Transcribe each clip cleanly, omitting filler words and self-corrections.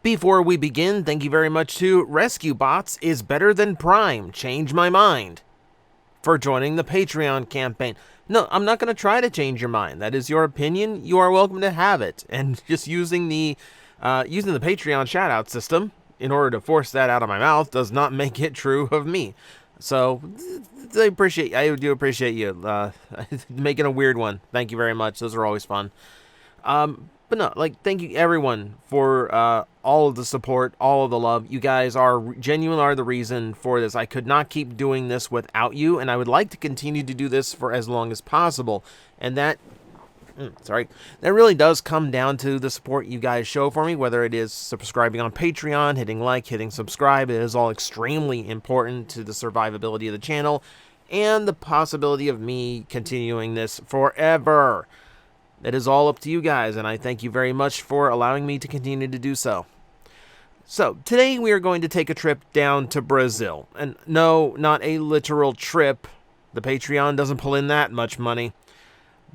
Before we begin, thank you very much to Rescue Bots is better than Prime, change my mind, for joining the Patreon campaign. No, I'm not going to try to change your mind. That is your opinion. You are welcome to have it. And just using the Patreon shout-out system in order to force that out of my mouth does not make it true of me. So, I do appreciate you making a weird one. Thank you very much. Those are always fun. But no, thank you everyone for all of the support, all of the love. You guys are the reason for this. I could not keep doing this without you, and I would like to continue to do this for as long as possible. And that really does come down to the support you guys show for me, whether it is subscribing on Patreon, hitting like, hitting subscribe. It is all extremely important to the survivability of the channel and the possibility of me continuing this forever. It is all up to you guys, and I thank you very much for allowing me to continue to do so. So, today we are going to take a trip down to Brazil. And no, not a literal trip. The Patreon doesn't pull in that much money.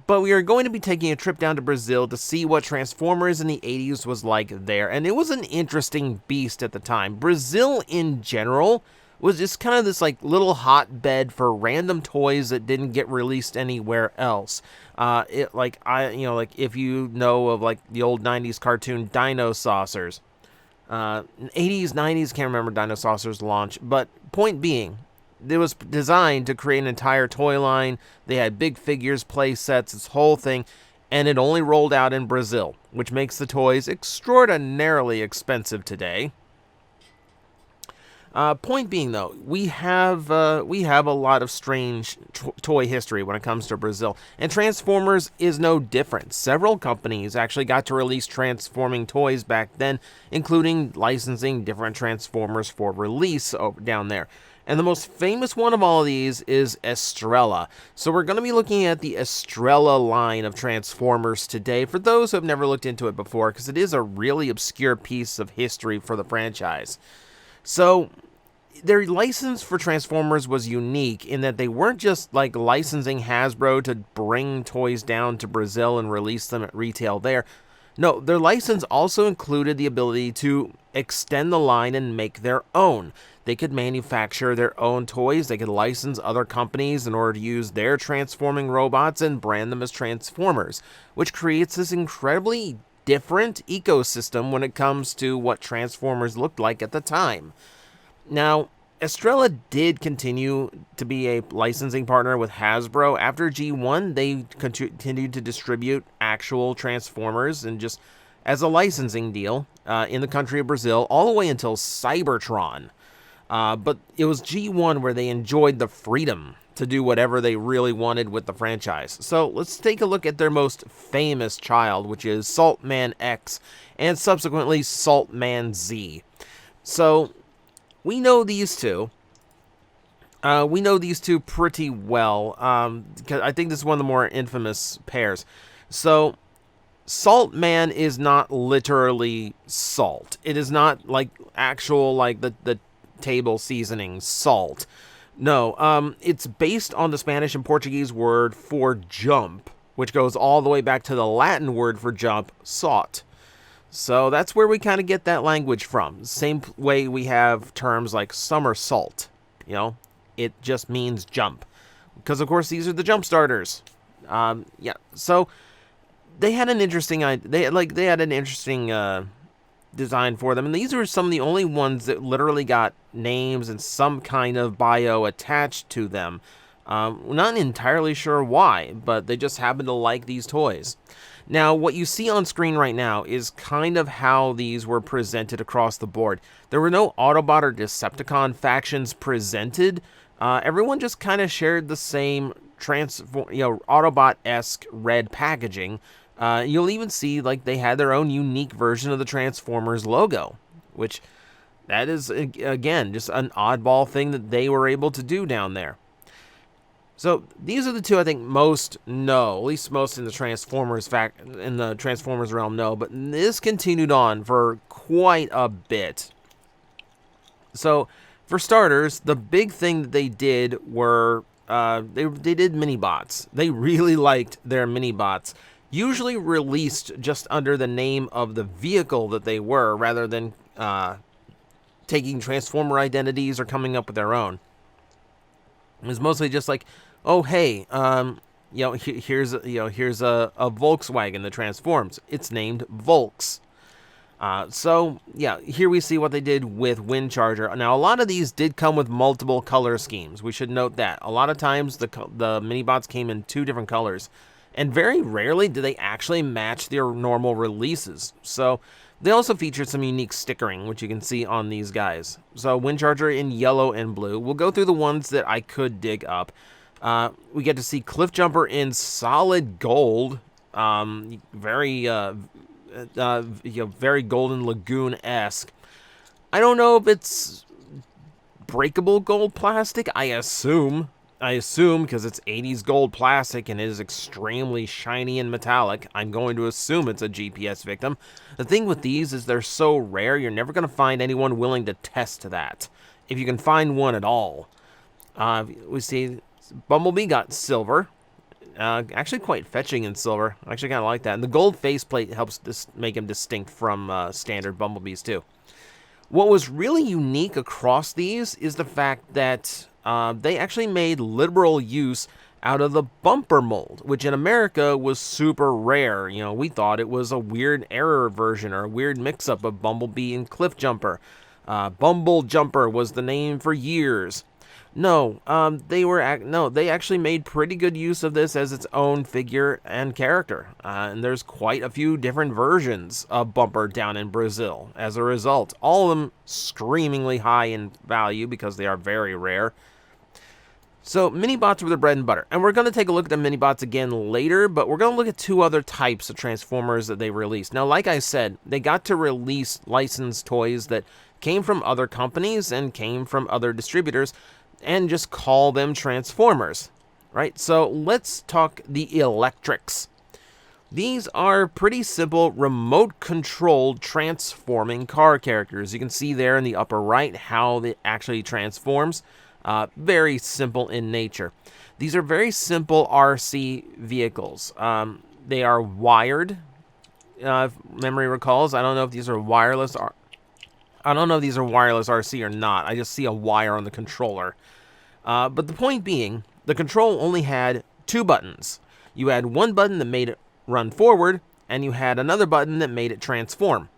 But we are going to be taking a trip down to Brazil to see what Transformers in the 80s was like there. And it was an interesting beast at the time. Brazil, in general, was just kind of this little hotbed for random toys that didn't get released anywhere else. If you know of the old 90s cartoon Dino Saucers. 80s, 90s, can't remember Dino Saucers launch, but point being, it was designed to create an entire toy line. They had big figures, play sets, this whole thing, and it only rolled out in Brazil, which makes the toys extraordinarily expensive today. Point being, though, we have a lot of strange toy history when it comes to Brazil, and Transformers is no different. Several companies actually got to release transforming toys back then, including licensing different Transformers for release down there. And the most famous one of all of these is Estrela. So we're going to be looking at the Estrela line of Transformers today, for those who have never looked into it before, because it is a really obscure piece of history for the franchise. So, their license for Transformers was unique in that they weren't just licensing Hasbro to bring toys down to Brazil and release them at retail there. No, their license also included the ability to extend the line and make their own. They could manufacture their own toys. They could license other companies in order to use their transforming robots and brand them as Transformers, which creates this incredibly different ecosystem when it comes to what Transformers looked like at the time. Now, Estrela did continue to be a licensing partner with Hasbro. After G1, they continued to distribute actual Transformers and just as a licensing deal in the country of Brazil all the way until Cybertron. But it was G1 where they enjoyed the freedom to do whatever they really wanted with the franchise. So let's take a look at their most famous child, which is Saltman X, and subsequently Saltman Z. So we know these two. Pretty well, because I think this is one of the more infamous pairs. So Saltman is not literally salt. It is not actual the table seasoning salt. No, it's based on the Spanish and Portuguese word for jump, which goes all the way back to the Latin word for jump, saut. So that's where we kind of get that language from. Same way we have terms like somersault. It just means jump. Because, of course, these are the jump starters. So they had an interesting design for them, and these were some of the only ones that literally got names and some kind of bio attached to them. Not entirely sure why, but they just happen to like these toys. Now, what you see on screen right now is kind of how these were presented across the board. There were no Autobot or Decepticon factions presented. Everyone just kind of shared the same Autobot-esque red packaging. You'll even see they had their own unique version of the Transformers logo, which that is, again, just an oddball thing that they were able to do down there. So these are the two I think most know, at least most in the Transformers realm know, but this continued on for quite a bit. So for starters, the big thing that they did were they did mini bots. They really liked their mini bots. usually released just under the name of the vehicle that they were, rather than taking Transformer identities or coming up with their own. It was mostly just like, oh hey, here's a Volkswagen that transforms. It's named Volks. So yeah, here we see what they did with Windcharger. Now, a lot of these did come with multiple color schemes. We should note that a lot of times the mini-bots came in 2 different colors, and very rarely do they actually match their normal releases. So they also featured some unique stickering, which you can see on these guys. So Windcharger in yellow and blue. We'll go through the ones that I could dig up. We get to see Cliffjumper in solid gold, very Golden Lagoon-esque. I don't know if it's breakable gold plastic. I assume because it's 80s gold plastic and it is extremely shiny and metallic. I'm going to assume it's a GPS victim. The thing with these is they're so rare, you're never going to find anyone willing to test that, if you can find one at all. We see Bumblebee got silver. Actually quite fetching in silver. I actually kind of like that. And the gold faceplate helps make him distinct from standard Bumblebees too. What was really unique across these is the fact that they actually made literal use out of the bumper mold, which in America was super rare. You know, we thought it was a weird error version or a weird mix-up of Bumblebee and Cliffjumper. Bumble Jumper was the name for years. No, they actually made pretty good use of this as its own figure and character. And there's quite a few different versions of Bumper down in Brazil as a result. All of them screamingly high in value because they are very rare. So mini-bots were the bread and butter. And we're going to take a look at the mini-bots again later, but we're going to look at 2 other types of Transformers that they released. Now, like I said, they got to release licensed toys that came from other companies and came from other distributors, and just call them Transformers, right? So let's talk the Electrix. These are pretty simple remote-controlled transforming car characters. You can see there in the upper right how it actually transforms. Very simple in nature. These are very simple RC vehicles. They are wired, if memory recalls. I don't know if these are wireless RC or not. I just see a wire on the controller. But the point being, the control only had 2 buttons. You had one button that made it run forward, and you had another button that made it transform.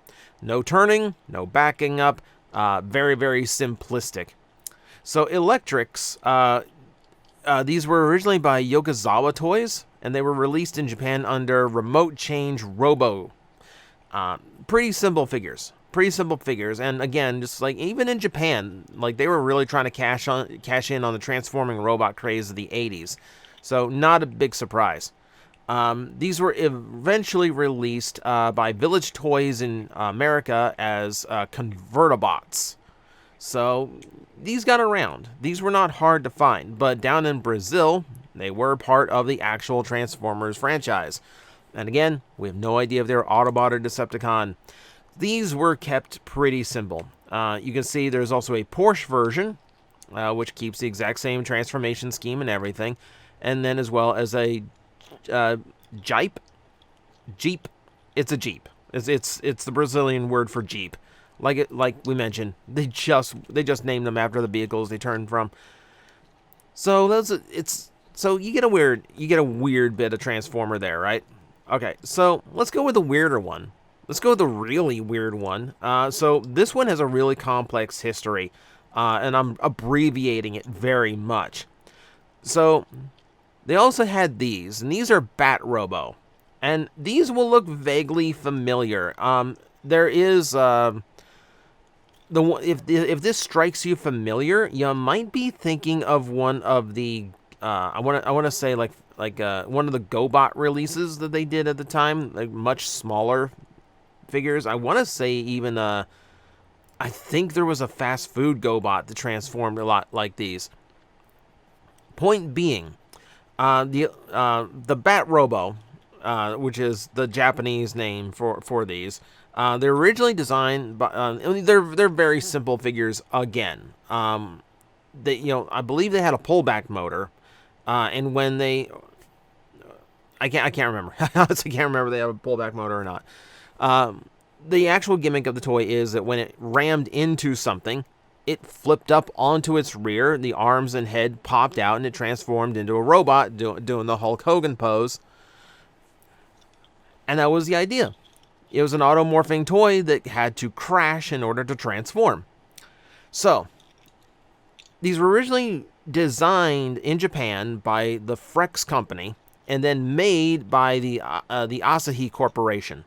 No turning, no backing up, very, very simplistic. So Electrix, these were originally by Yokozawa Toys, and they were released in Japan under Remote Change Robo. Pretty simple figures. And again, just like even in Japan, like they were really trying to cash in on the transforming robot craze of the 80s. So not a big surprise. These were eventually released by Village Toys in America as Convertibots. So these got around. These were not hard to find, but down in Brazil, they were part of the actual Transformers franchise. And again, we have no idea if they were Autobot or Decepticon. These were kept pretty simple. You can see there's also a Porsche version, which keeps the exact same transformation scheme and everything. And then as well as a Jeep. It's a Jeep. It's the Brazilian word for Jeep. Like we mentioned, they just named them after the vehicles they turned from. So so you get a weird bit of Transformer there, right? Okay, so let's go with the weirder one. Let's go with the really weird one. So this one has a really complex history, and I'm abbreviating it very much. So they also had these, and these are Bat Robo, and these will look vaguely familiar. There is if this strikes you familiar, you might be thinking of one of the I want to say like one of the GoBot releases that they did at the time, like much smaller figures. I want to say even I think there was a fast food GoBot that transformed a lot like these. Point being, the Bat Robo, which is the Japanese name for these, they're originally designed by they're very simple figures again. I believe they had a pullback motor, and when they I can't remember. I honestly can't remember if they have a pullback motor or not. The actual gimmick of the toy is that when it rammed into something, it flipped up onto its rear, the arms and head popped out, and it transformed into a robot doing the Hulk Hogan pose. And that was the idea. It was an automorphing toy that had to crash in order to transform. So, these were originally designed in Japan by the Frex company and then made by the Asahi Corporation.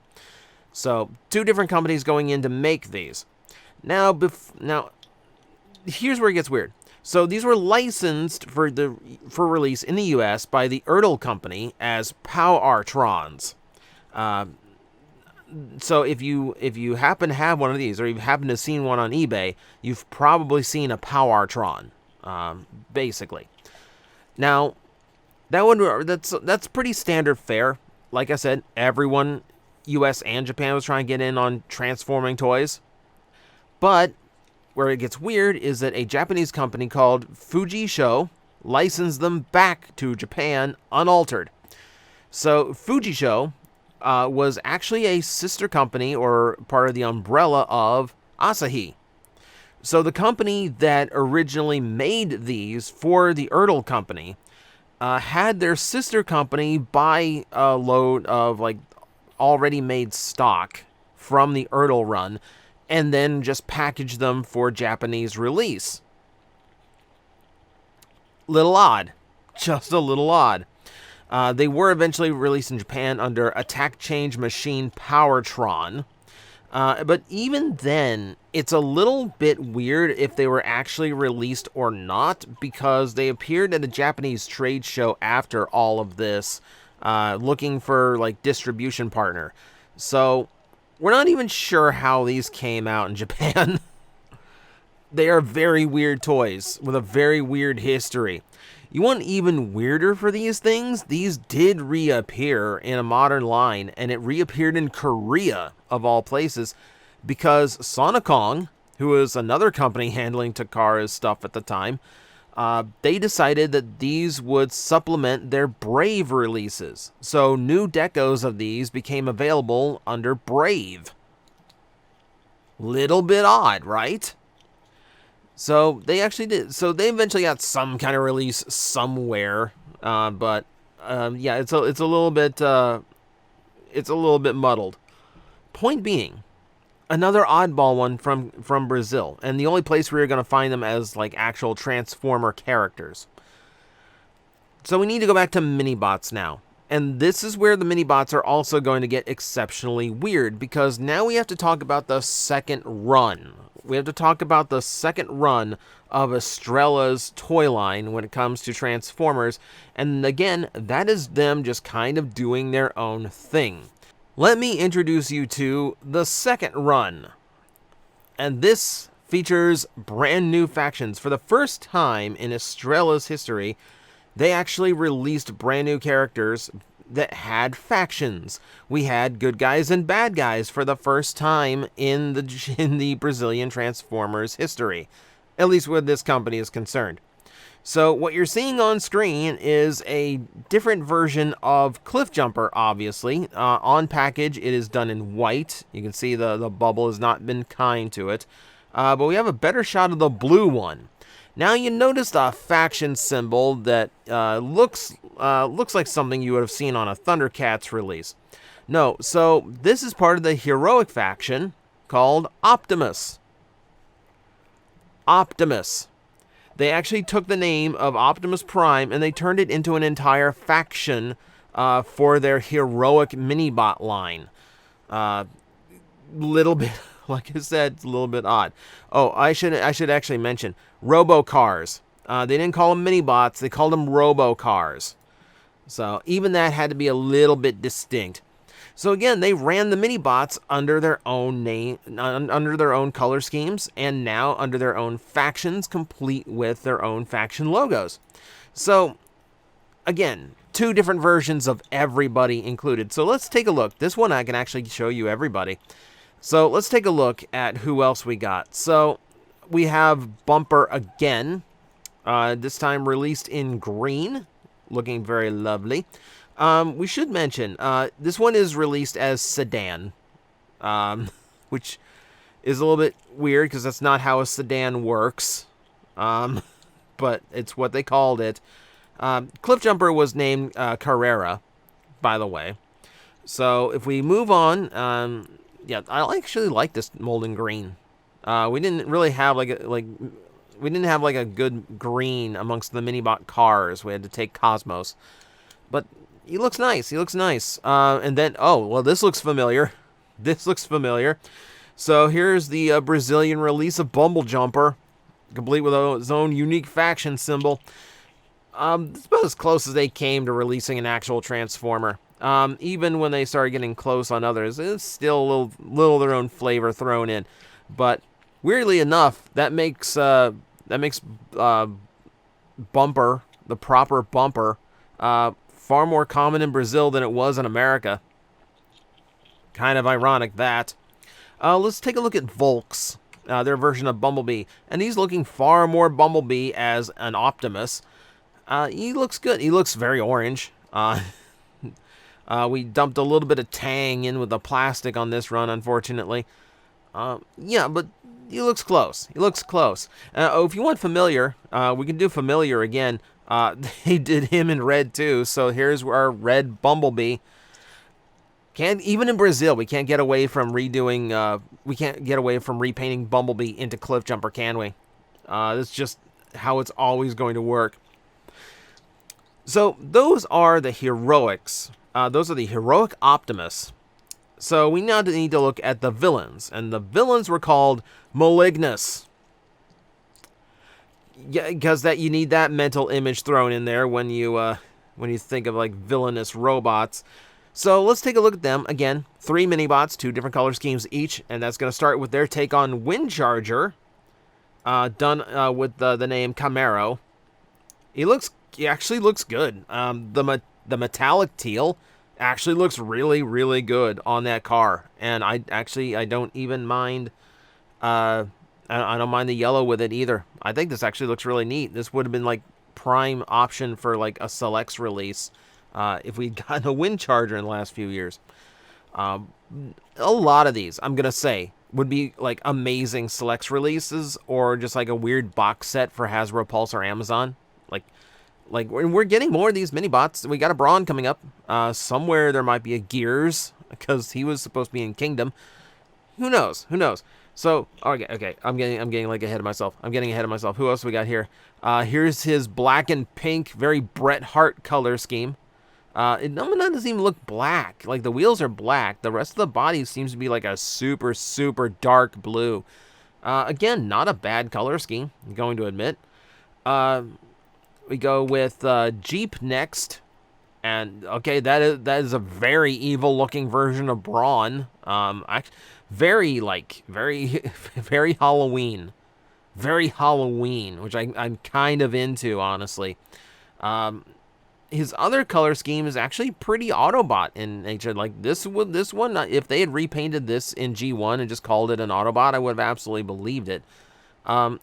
So, two different companies going in to make these. Now, here's where it gets weird. So, these were licensed for release in the U.S. by the Ertl company as Pow-Artrons. So if you happen to have one of these, or you happen to have seen one on eBay, you've probably seen a Pow-Artron, basically. Now, that's pretty standard fare. Like I said, everyone, U.S. and Japan, was trying to get in on transforming toys. But where it gets weird is that a Japanese company called Fujisho licensed them back to Japan unaltered. So Fujisho was actually a sister company or part of the umbrella of Asahi. So the company that originally made these for the Ertl company had their sister company buy a load of like already made stock from the Ertl run and then just package them for Japanese release. Little odd. Just a little odd. They were eventually released in Japan under Attack Change Machine Powertron. But even then, it's a little bit weird if they were actually released or not, because they appeared at a Japanese trade show after all of this, looking for like distribution partner. So we're not even sure how these came out in Japan. They are very weird toys with a very weird history. You want even weirder for these things? These did reappear in a modern line, and it reappeared in Korea, of all places, because Sonicong, who was another company handling Takara's stuff at the time, they decided that these would supplement their Brave releases. So new decos of these became available under Brave. Little bit odd, right? So they actually did. So they eventually got some kind of release somewhere, but yeah, it's a little bit muddled. Point being, another oddball one from Brazil, and the only place where you're going to find them as like actual Transformer characters. So we need to go back to Minibots now. And this is where the Minibots are also going to get exceptionally weird, because now we have to talk about the second run. We have to talk about the second run of Estrela's toy line when it comes to Transformers. And again, that is them just kind of doing their own thing. Let me introduce you to the second run. And this features brand new factions. For the first time in Estrela's history, they actually released brand new characters that had factions. We had good guys and bad guys for the first time in the Brazilian Transformers history, at least where this company is concerned. So what you're seeing on screen is a different version of Cliffjumper, obviously. On package, it is done in white. You can see the bubble has not been kind to it. But we have a better shot of the blue one. Now you notice a faction symbol that looks like something you would have seen on a Thundercats release. No, so this is part of the heroic faction called Optimus. Optimus. They actually took the name of Optimus Prime and they turned it into an entire faction for their heroic Minibot line. Little bit, like I said, it's a little bit odd. Oh, I should actually mention Robo cars. They didn't call them Minibots; they called them Robo cars. So even that had to be a little bit distinct. So again, they ran the Minibots under their own name, under their own color schemes, and now under their own factions, complete with their own faction logos. So again, two different versions of everybody included. So let's take a look. This one I can actually show you everybody. So let's take a look at who else we got. So we have Bumper again, this time released in green, looking very lovely. We should mention, this one is released as sedan, which is a little bit weird because that's not how a sedan works. But it's what they called it. Cliff Jumper was named Carrera, by the way. So if we move on, yeah, I actually like this Molten Green. We didn't really have we didn't have like a good green amongst the Minibot cars. We had to take Cosmos, but he looks nice. He looks nice. And then this looks familiar. This looks familiar. So here's the Brazilian release of Bumble Jumper, complete with his own unique faction symbol. It's about as close as they came to releasing an actual Transformer. Even when they started getting close on others, it's still a little of their own flavor thrown in. But weirdly enough, that makes Bumper, the proper Bumper, far more common in Brazil than it was in America. Kind of ironic that. Let's take a look at Volks, their version of Bumblebee. And he's looking far more Bumblebee as an Optimus. He looks good. He looks very orange. We dumped a little bit of tang in with the plastic on this run, unfortunately. Yeah, but he looks close. He looks close. If you want familiar, we can do familiar again. They did him in red too, so here's our red Bumblebee. Even in Brazil, we can't get away from redoing. We can't get away from repainting Bumblebee into Cliff Jumper, can we? That's just how it's always going to work. So those are the heroics. Those are the heroic Optimus. So we now need to look at the villains, and the villains were called Malignus. Yeah, because you need that mental image thrown in there when you think of like villainous robots. So let's take a look at them. Again, 3 minibots, 2 different color schemes each, and that's going to start with their take on Windcharger, done with the name Camaro. He actually looks good. The metallic teal actually looks really, really good on that car, and I don't even mind. I don't mind the yellow with it either. I think this actually looks really neat. This would have been like prime option for like a Selects release. If we'd gotten a Windcharger in the last few years. A lot of these, I'm going to say, would be like amazing Selects releases or just like a weird box set for Hasbro Pulse or Amazon. Like we're getting more of these mini-bots. We got a Brawn coming up. Somewhere there might be a Gears because he was supposed to be in Kingdom. Who knows? Who knows? So, okay. I'm getting like ahead of myself. Who else we got here? Here's his black and pink, very Bret Hart color scheme. It doesn't even look black. Like, the wheels are black. The rest of the body seems to be like a super, super dark blue. Again, not a bad color scheme, I'm going to admit. We go with Jeep next. And, okay, that is a very evil-looking version of Brawn. Very very Halloween. Very Halloween, which I'm kind of into, honestly. His other color scheme is actually pretty Autobot in nature. Like this one, if they had repainted this in G1 and just called it an Autobot, I would have absolutely believed it.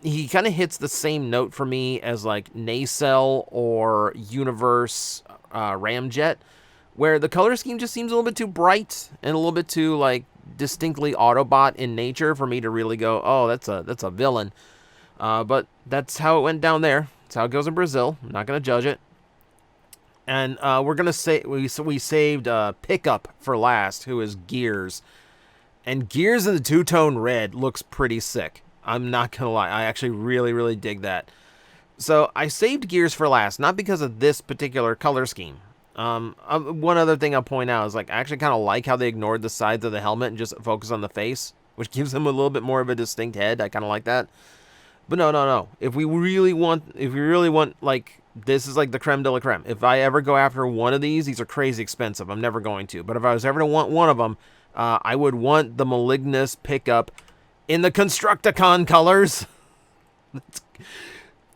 He kind of hits the same note for me as like Nacelle or Universe Ramjet, where the color scheme just seems a little bit too bright and a little bit too like distinctly Autobot in nature for me to really go, oh, that's a villain. But that's how it went down there. That's how it goes in Brazil. I'm not gonna judge it. And we're gonna say we saved Pickup for last, who is Gears, and Gears in the two-tone red looks pretty sick. I'm not gonna lie, I actually really dig that. So I saved Gears for last, not because of this particular color scheme. One other thing I'll point out is like I actually kind of like how they ignored the sides of the helmet and just focus on the face, which gives him a little bit more of a distinct head. I kind of like that. But no. If we really want like. This is like the creme de la creme. If I ever go after one of these are crazy expensive. I'm never going to. But if I was ever to want one of them, I would want the Malignus Pickup in the Constructicon colors.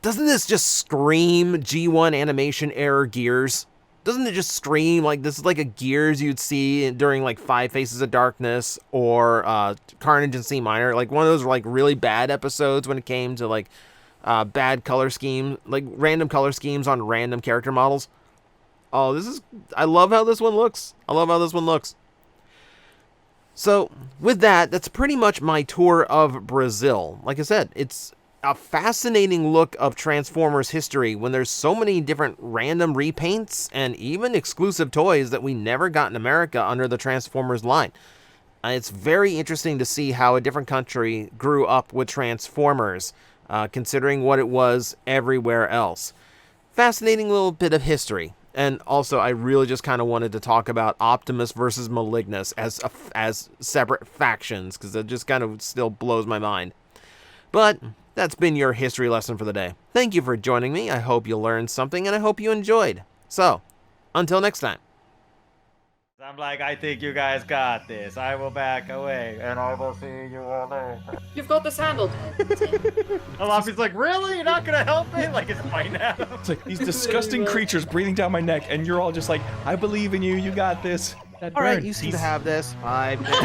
Doesn't this just scream G1 animation era Gears? Doesn't it just scream like this is like a Gears you'd see during like Five Faces of Darkness or Carnage in C Minor? Like one of those like really bad episodes when it came to like bad color scheme, like random color schemes on random character models. Oh, I love how this one looks. So, with that, that's pretty much my tour of Brazil. Like I said, it's a fascinating look of Transformers history when there's so many different random repaints and even exclusive toys that we never got in America under the Transformers line. It's very interesting to see how a different country grew up with Transformers, considering what it was everywhere else. Fascinating little bit of history. And also, I really just kind of wanted to talk about Optimus versus Malignus as separate factions, because it just kind of still blows my mind. But that's been your history lesson for the day. Thank you for joining me. I hope you learned something, and I hope you enjoyed. So, until next time. I'm like, I think you guys got this. I will back away, and I will see you all later. You've got this handled. Alafi's like, really? You're not gonna help me? Like, it's fine now. It's like these disgusting creatures breathing down my neck, and you're all just like, I believe in you. You got this. All right, you seem to have this. 5 minutes.